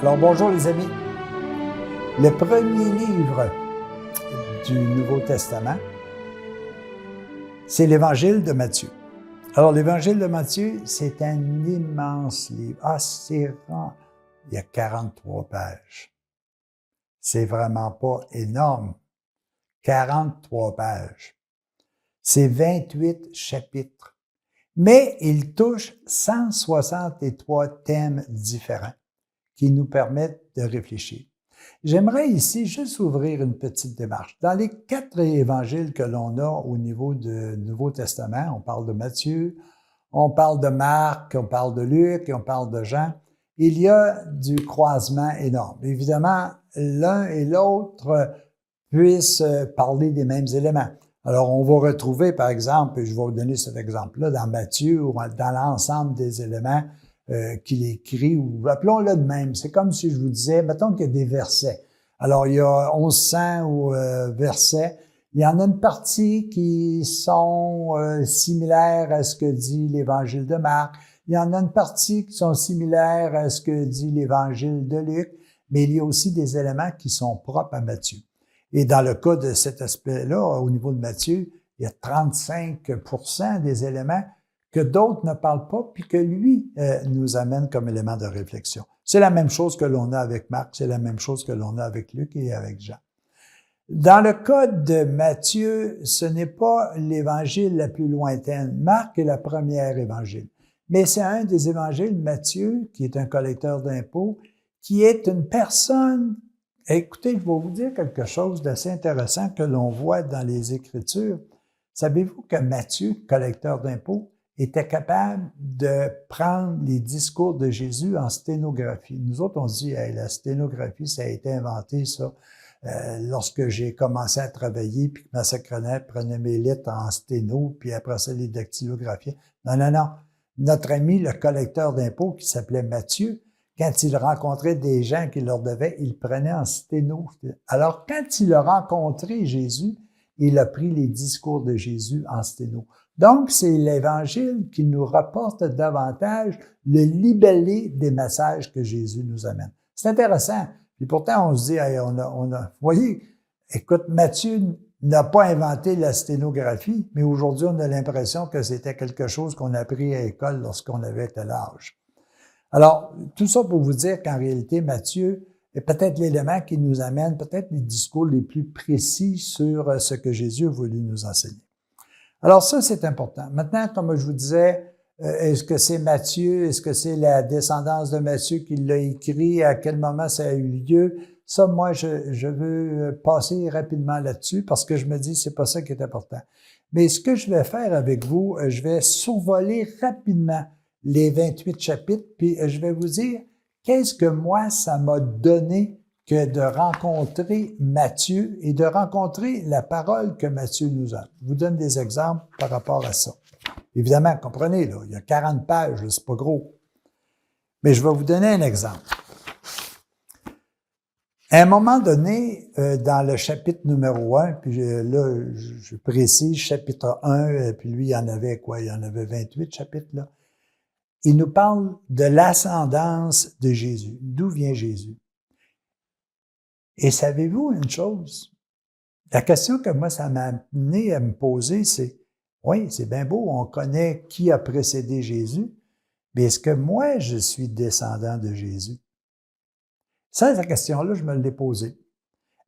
Alors bonjour les amis. Le premier livre du Nouveau Testament, c'est l'Évangile de Matthieu. Alors l'Évangile de Matthieu, c'est un immense livre. Ah, c'est rare. Il y a 43 pages. C'est vraiment pas énorme. 43 pages. C'est 28 chapitres. Mais il touche 163 thèmes différents qui nous permettent de réfléchir. J'aimerais ici juste ouvrir une petite démarche. Dans les 4 évangiles que l'on a au niveau du Nouveau Testament, on parle de Matthieu, on parle de Marc, on parle de Luc et on parle de Jean, il y a du croisement énorme. Évidemment, l'un et l'autre puissent parler des mêmes éléments. Alors, on va retrouver, par exemple, et je vais vous donner cet exemple-là, dans Matthieu, ou dans l'ensemble des éléments qu'il écrit, ou appelons-le de même. C'est comme si je vous disais, mettons qu'il y a des versets. Alors, il y a 1100 versets. Il y en a une partie qui sont similaires à ce que dit l'Évangile de Marc. Il y en a une partie qui sont similaires à ce que dit l'Évangile de Luc. Mais il y a aussi des éléments qui sont propres à Matthieu. Et dans le cas de cet aspect-là, au niveau de Matthieu, il y a 35% des éléments que d'autres ne parlent pas, puis que lui nous amène comme élément de réflexion. C'est la même chose que l'on a avec Marc, c'est la même chose que l'on a avec Luc et avec Jean. Dans le cas de Matthieu, ce n'est pas l'évangile la plus lointaine. Marc est la première évangile. Mais c'est un des évangiles, Matthieu, qui est un collecteur d'impôts, qui est une personne. Écoutez, je vais vous dire quelque chose d'assez intéressant que l'on voit dans les Écritures. Savez-vous que Matthieu, collecteur d'impôts, était capable de prendre les discours de Jésus en sténographie? Nous autres, on se dit, hey, la sténographie, ça a été inventé, ça, lorsque j'ai commencé à travailler, puis que ma secrétaire prenait mes lettres en sténo, puis après ça, les dactylographiait. Non, non, non. Notre ami, le collecteur d'impôts, qui s'appelait Matthieu, quand il rencontrait des gens qui leur devaient, il prenait en sténo. Alors, quand il a rencontré Jésus, il a pris les discours de Jésus en sténo. Donc, c'est l'Évangile qui nous rapporte davantage le libellé des messages que Jésus nous amène. C'est intéressant. Et pourtant, on se dit, hey, vous voyez, écoute, Matthieu n'a pas inventé la sténographie, mais aujourd'hui, on a l'impression que c'était quelque chose qu'on a appris à l'école lorsqu'on avait tel âge. Alors, tout ça pour vous dire qu'en réalité, Matthieu est peut-être l'élément qui nous amène peut-être les discours les plus précis sur ce que Jésus a voulu nous enseigner. Alors ça, c'est important. Maintenant, comme je vous disais, est-ce que c'est Matthieu? Est-ce que c'est la descendance de Matthieu qui l'a écrit? À quel moment ça a eu lieu? Ça, moi, je veux passer rapidement là-dessus parce que je me dis c'est pas ça qui est important. Mais ce que je vais faire avec vous, je vais survoler rapidement les 28 chapitres, puis je vais vous dire qu'est-ce que moi, ça m'a donné que de rencontrer Matthieu et de rencontrer la parole que Matthieu nous a. Je vous donne des exemples par rapport à ça. Évidemment, comprenez, là, il y a 40 pages, c'est pas gros. Mais je vais vous donner un exemple. À un moment donné, dans le chapitre numéro 1, puis là, je précise, chapitre 1, puis lui, il y en avait quoi? Il y en avait 28 chapitres, là. Il nous parle de l'ascendance de Jésus. D'où vient Jésus? Et savez-vous une chose? La question que moi, ça m'a amené à me poser, c'est, oui, c'est bien beau, on connaît qui a précédé Jésus, mais est-ce que moi, je suis descendant de Jésus? Ça, cette question-là, je me l'ai posée.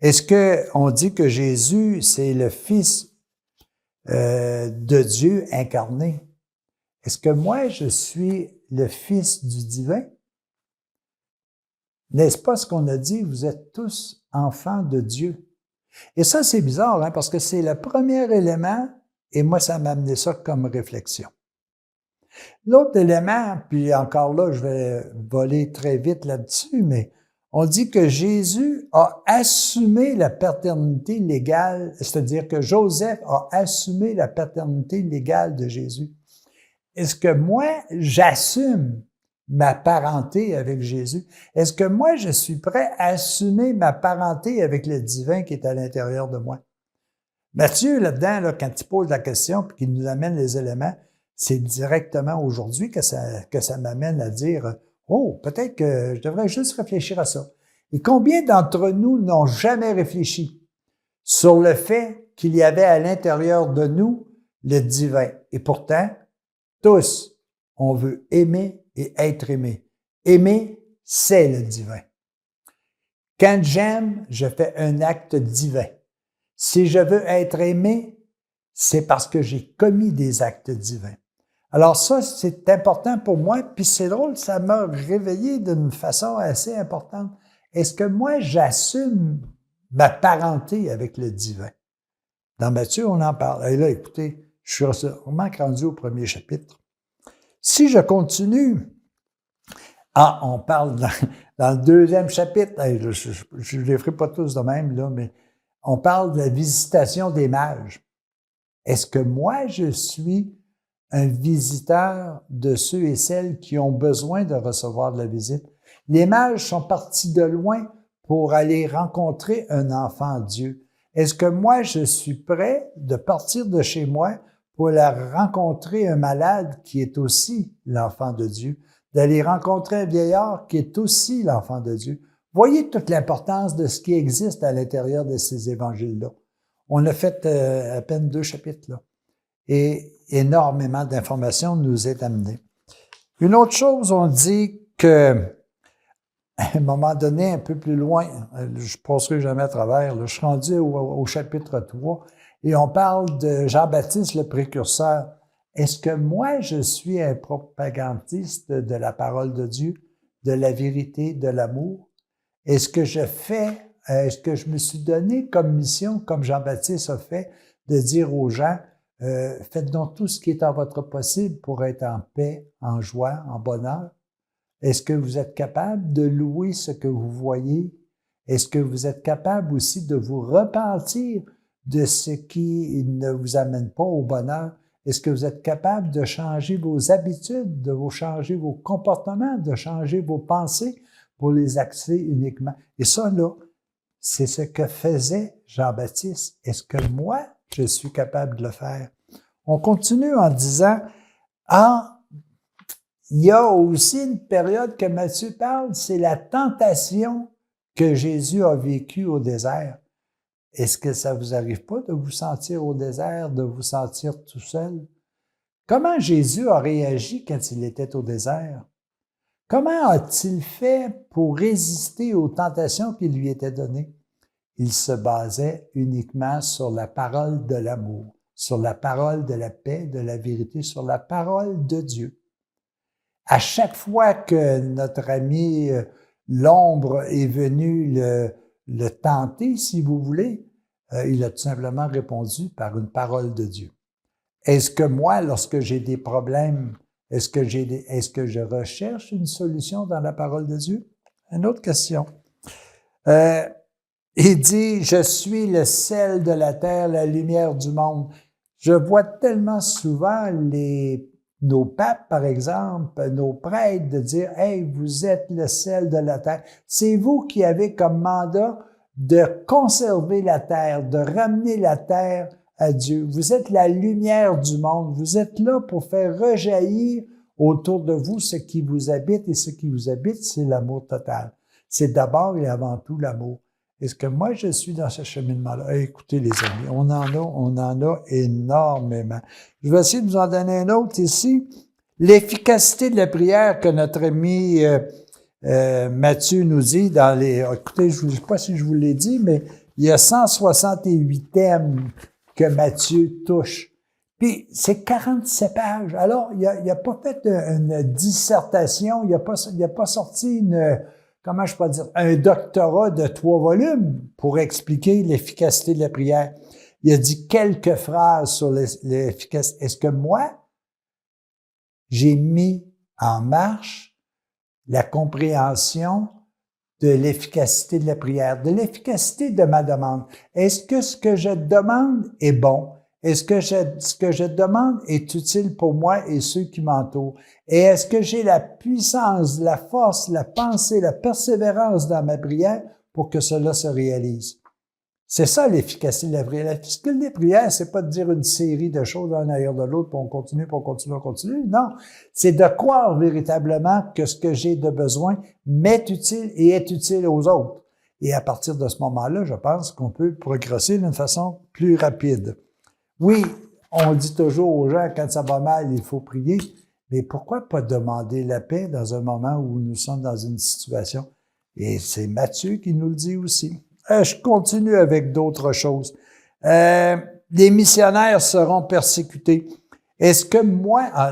Est-ce qu'on dit que Jésus, c'est le Fils de Dieu incarné? Est-ce que moi, je suis le Fils du divin? N'est-ce pas ce qu'on a dit? Vous êtes tous enfants de Dieu. Et ça, c'est bizarre, hein, parce que c'est le premier élément, et moi, ça m'a amené ça comme réflexion. L'autre élément, puis encore là, je vais voler très vite là-dessus, mais on dit que Jésus a assumé la paternité légale, c'est-à-dire que Joseph a assumé la paternité légale de Jésus. Est-ce que moi, j'assume ma parenté avec Jésus? Est-ce que moi, je suis prêt à assumer ma parenté avec le divin qui est à l'intérieur de moi? Matthieu, là-dedans, là, quand il pose la question puis qu'il nous amène les éléments, c'est directement aujourd'hui que ça m'amène à dire Oh, peut-être que je devrais juste réfléchir à ça. Et combien d'entre nous n'ont jamais réfléchi sur le fait qu'il y avait à l'intérieur de nous le divin? Et pourtant, tous, on veut aimer et être aimé. Aimer, c'est le divin. Quand j'aime, je fais un acte divin. Si je veux être aimé, c'est parce que j'ai commis des actes divins. Alors ça, c'est important pour moi, puis c'est drôle, ça m'a réveillé d'une façon assez importante. Est-ce que moi, j'assume ma parenté avec le divin? Dans Matthieu, on en parle. Et là, écoutez, je suis vraiment rendu au premier chapitre. Si je continue, on parle dans le deuxième chapitre, je ne les ferai pas tous de même, là, mais on parle de la visitation des mages. Est-ce que moi, je suis un visiteur de ceux et celles qui ont besoin de recevoir de la visite? Les mages sont partis de loin pour aller rencontrer un enfant Dieu. Est-ce que moi, je suis prêt de partir de chez moi pour aller rencontrer un malade qui est aussi l'enfant de Dieu, d'aller rencontrer un vieillard qui est aussi l'enfant de Dieu? Voyez toute l'importance de ce qui existe à l'intérieur de ces évangiles-là. On a fait à peine 2 chapitres, là. Et énormément d'informations nous est amené. Une autre chose, on dit que, à un moment donné, un peu plus loin, je ne passerai jamais à travers, là, je suis rendu au chapitre 3, et on parle de Jean-Baptiste le précurseur. Est-ce que moi, je suis un propagandiste de la parole de Dieu, de la vérité, de l'amour? Est-ce que je me suis donné comme mission, comme Jean-Baptiste a fait, de dire aux gens, faites donc tout ce qui est en votre possible pour être en paix, en joie, en bonheur? Est-ce que vous êtes capable de louer ce que vous voyez? Est-ce que vous êtes capable aussi de vous repentir de ce qui ne vous amène pas au bonheur? Est-ce que vous êtes capable de changer vos habitudes, de changer vos comportements, de changer vos pensées pour les axer uniquement? Et ça, là, c'est ce que faisait Jean-Baptiste. Est-ce que moi, je suis capable de le faire? On continue en disant, il y a aussi une période que Matthieu parle, c'est la tentation que Jésus a vécue au désert. Est-ce que ça vous arrive pas de vous sentir au désert, de vous sentir tout seul? Comment Jésus a réagi quand il était au désert? Comment a-t-il fait pour résister aux tentations qui lui étaient données? Il se basait uniquement sur la parole de l'amour, sur la parole de la paix, de la vérité, sur la parole de Dieu. À chaque fois que notre ami l'ombre est venu le tenter, si vous voulez, il a tout simplement répondu par une parole de Dieu. Est-ce que moi, lorsque j'ai des problèmes, est-ce que je recherche une solution dans la parole de Dieu? Une autre question. Il dit, je suis le sel de la terre, la lumière du monde. Je vois tellement souvent nos papes, par exemple, nos prêtres, de dire, hey, vous êtes le sel de la terre. C'est vous qui avez comme mandat de conserver la terre, de ramener la terre à Dieu. Vous êtes la lumière du monde. Vous êtes là pour faire rejaillir autour de vous ce qui vous habite, et ce qui vous habite, c'est l'amour total. C'est d'abord et avant tout l'amour. Est-ce que moi, je suis dans ce cheminement-là? Écoutez, les amis, on en a énormément. Je vais essayer de vous en donner un autre ici. L'efficacité de la prière que notre ami Matthieu nous dit dans les... Écoutez, je ne sais pas si je vous l'ai dit, mais il y a 168 thèmes que Matthieu touche. Puis, c'est 47 pages. Alors, il a pas fait une dissertation, il a pas sorti comment je peux dire, un doctorat de 3 volumes pour expliquer l'efficacité de la prière. Il a dit quelques phrases sur l'efficacité. Est-ce que moi, j'ai mis en marche la compréhension de l'efficacité de la prière, de l'efficacité de ma demande? Est-ce que ce que je demande est bon? Est-ce que ce que je demande est utile pour moi et ceux qui m'entourent? Et est-ce que j'ai la puissance, la force, la pensée, la persévérance dans ma prière pour que cela se réalise? C'est ça l'efficacité de la prière. L'efficacité des prières, c'est pas de dire une série de choses l'un derrière de l'autre, puis on continue, puis on continue, on continue. Non, c'est de croire véritablement que ce que j'ai de besoin m'est utile et est utile aux autres. Et à partir de ce moment-là, je pense qu'on peut progresser d'une façon plus rapide. Oui, on dit toujours aux gens, quand ça va mal, il faut prier, mais pourquoi pas demander la paix dans un moment où nous sommes dans une situation? Et c'est Matthieu qui nous le dit aussi. Je continue avec d'autres choses. Les missionnaires seront persécutés. Est-ce que moi,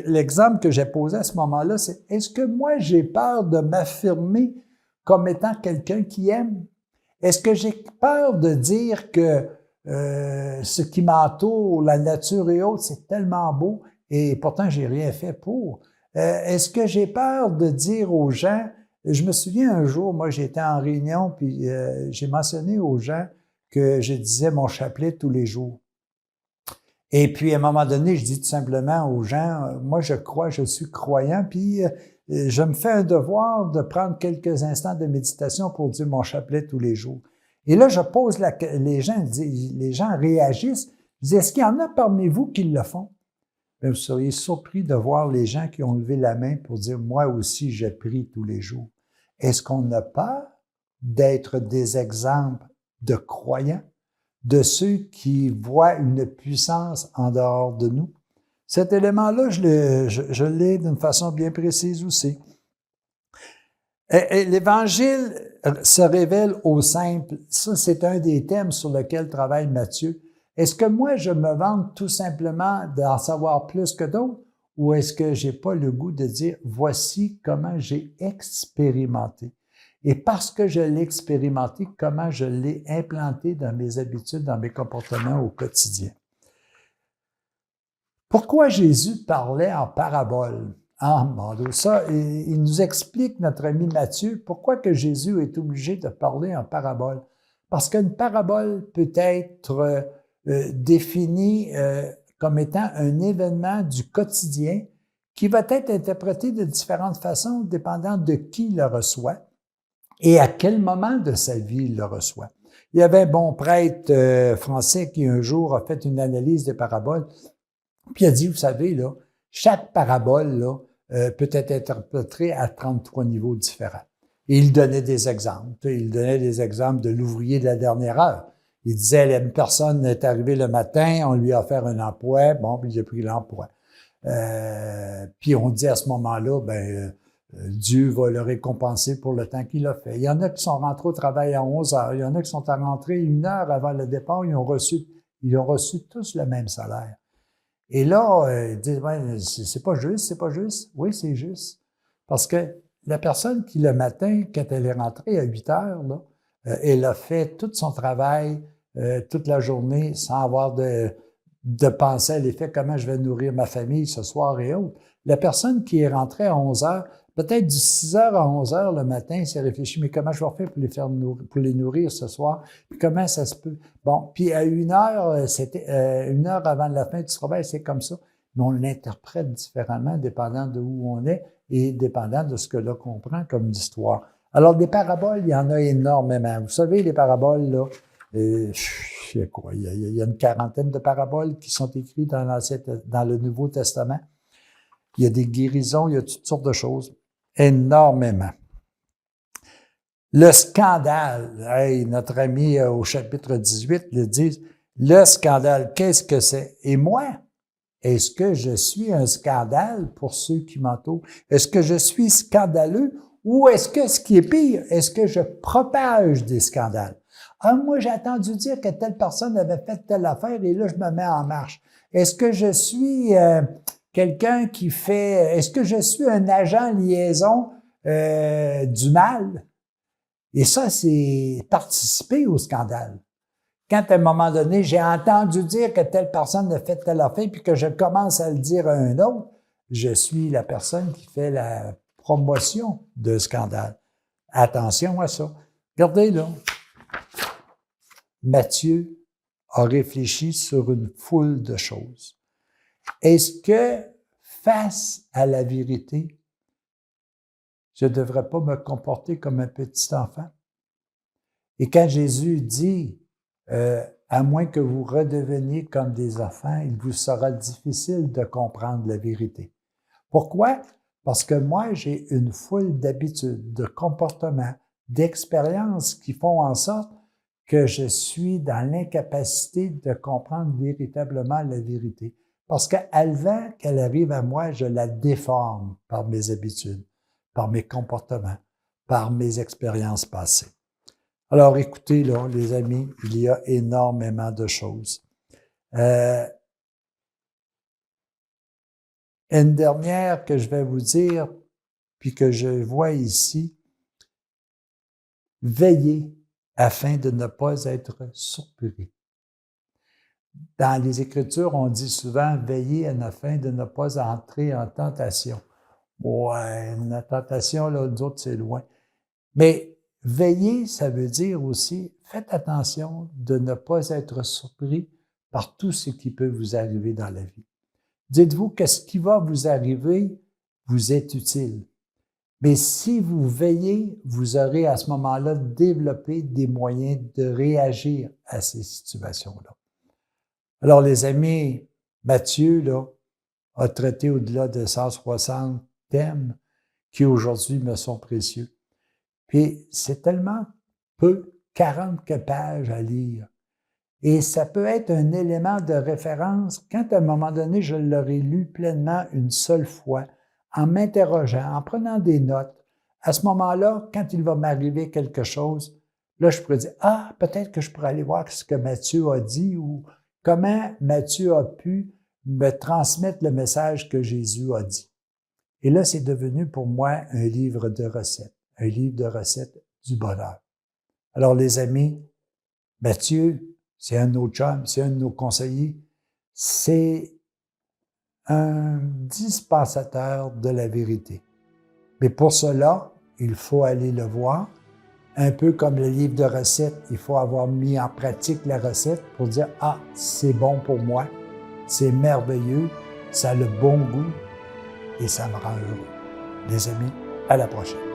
l'exemple que j'ai posé à ce moment-là, c'est est-ce que moi j'ai peur de m'affirmer comme étant quelqu'un qui aime? Est-ce que j'ai peur de dire que ce qui m'entoure, la nature et autres, c'est tellement beau et pourtant j'ai rien fait pour? Est-ce que j'ai peur de dire aux gens, je me souviens un jour, moi j'étais en réunion puis j'ai mentionné aux gens que je disais mon chapelet tous les jours. Et puis, à un moment donné, je dis tout simplement aux gens, moi, je crois, je suis croyant, puis je me fais un devoir de prendre quelques instants de méditation pour dire mon chapelet tous les jours. Et là, je pose les gens réagissent. Je dis, est-ce qu'il y en a parmi vous qui le font? Bien, vous seriez surpris de voir les gens qui ont levé la main pour dire, moi aussi, je prie tous les jours. Est-ce qu'on n'a pas d'être des exemples de croyants? De ceux qui voient une puissance en dehors de nous. Cet élément-là, je l'ai d'une façon bien précise aussi. Et l'Évangile se révèle au simple. Ça, c'est un des thèmes sur lequel travaille Matthieu. Est-ce que moi, je me vante tout simplement d'en savoir plus que d'autres ou est-ce que j'ai pas le goût de dire, voici comment j'ai expérimenté? Et parce que je l'ai expérimenté, comment je l'ai implanté dans mes habitudes, dans mes comportements au quotidien. Pourquoi Jésus parlait en parabole? Ah, mon Dieu, ça, il nous explique, notre ami Matthieu, pourquoi que Jésus est obligé de parler en parabole. Parce qu'une parabole peut être définie comme étant un événement du quotidien qui va être interprété de différentes façons, dépendant de qui le reçoit. Et à quel moment de sa vie il le reçoit. Il y avait un bon prêtre français qui un jour a fait une analyse des paraboles, puis il a dit, vous savez, là, chaque parabole là, peut être interprétée à 33 niveaux différents. Et il donnait des exemples. Il donnait des exemples de l'ouvrier de la dernière heure. Il disait, une personne est arrivée le matin, on lui a offert un emploi, bon, puis il a pris l'emploi. Puis on dit à ce moment-là, Dieu va le récompenser pour le temps qu'il a fait. Il y en a qui sont rentrés au travail à 11 heures. Il y en a qui sont rentrés 1 heure avant le départ. Ils ont reçu tous le même salaire. Et là, ils disent, c'est pas juste, c'est pas juste. Oui, c'est juste. Parce que la personne qui, le matin, quand elle est rentrée à 8 heures, là, elle a fait tout son travail toute la journée sans avoir de penser à l'effet comment je vais nourrir ma famille ce soir et autres. La personne qui est rentrée à 11 heures, peut-être du 6 heures à 11 heures le matin, s'est réfléchi, mais comment je vais faire pour les nourrir ce soir? Puis comment ça se peut? Bon, puis à 1 heure, c'était 1 heure avant la fin du travail, c'est comme ça. Mais on l'interprète différemment, dépendant de où on est et dépendant de ce que l'on comprend comme histoire. Alors, des paraboles, il y en a énormément. Vous savez, les paraboles, là, il y a une quarantaine de paraboles qui sont écrites dans le Nouveau Testament. Il y a des guérisons, il y a toutes sortes de choses. Énormément. Le scandale, notre ami au chapitre 18 le dit, le scandale, qu'est-ce que c'est? Et moi, est-ce que je suis un scandale pour ceux qui m'entourent? Est-ce que je suis scandaleux ou est-ce que, ce qui est pire, est-ce que je propage des scandales? Ah, moi, j'ai entendu dire que telle personne avait fait telle affaire et là, je me mets en marche. Est-ce que je suis quelqu'un qui fait... Est-ce que je suis un agent liaison du mal? Et ça, c'est participer au scandale. Quand, à un moment donné, j'ai entendu dire que telle personne a fait telle affaire puis que je commence à le dire à un autre, je suis la personne qui fait la promotion de scandale. Attention à ça. Regardez là. Matthieu a réfléchi sur une foule de choses. Est-ce que, face à la vérité, je ne devrais pas me comporter comme un petit enfant? Et quand Jésus dit à moins que vous redeveniez comme des enfants, il vous sera difficile de comprendre la vérité. Pourquoi? Parce que moi, j'ai une foule d'habitudes, de comportements, d'expériences qui font en sorte que je suis dans l'incapacité de comprendre véritablement la vérité. Parce qu'avant qu'elle arrive à moi, je la déforme par mes habitudes, par mes comportements, par mes expériences passées. Alors écoutez, là, les amis, il y a énormément de choses. Une dernière que je vais vous dire, puis que je vois ici, veillez afin de ne pas être surpris. Dans les Écritures, on dit souvent « veillez afin de ne pas entrer en tentation ». Ouais, la tentation, là, nous autres, c'est loin. Mais veillez, ça veut dire aussi, faites attention de ne pas être surpris par tout ce qui peut vous arriver dans la vie. Dites-vous que ce qui va vous arriver vous est utile. Mais si vous veillez, vous aurez à ce moment-là développé des moyens de réagir à ces situations-là. Alors, les amis, Matthieu, là, a traité au-delà de 160 thèmes qui aujourd'hui me sont précieux. Puis, c'est tellement peu, 40 pages à lire. Et ça peut être un élément de référence quand, à un moment donné, je l'aurai lu pleinement une seule fois, en m'interrogeant, en prenant des notes. À ce moment-là, quand il va m'arriver quelque chose, là, je pourrais dire, ah, peut-être que je pourrais aller voir ce que Matthieu a dit ou comment Matthieu a pu me transmettre le message que Jésus a dit. Et là, c'est devenu pour moi un livre de recettes du bonheur. Alors, les amis, Matthieu, c'est un de nos chums, c'est un de nos conseillers. C'est un dispensateur de la vérité. Mais pour cela, il faut aller le voir. Un peu comme le livre de recettes, il faut avoir mis en pratique la recette pour dire « Ah, c'est bon pour moi, c'est merveilleux, ça a le bon goût et ça me rend heureux. » Les amis, à la prochaine.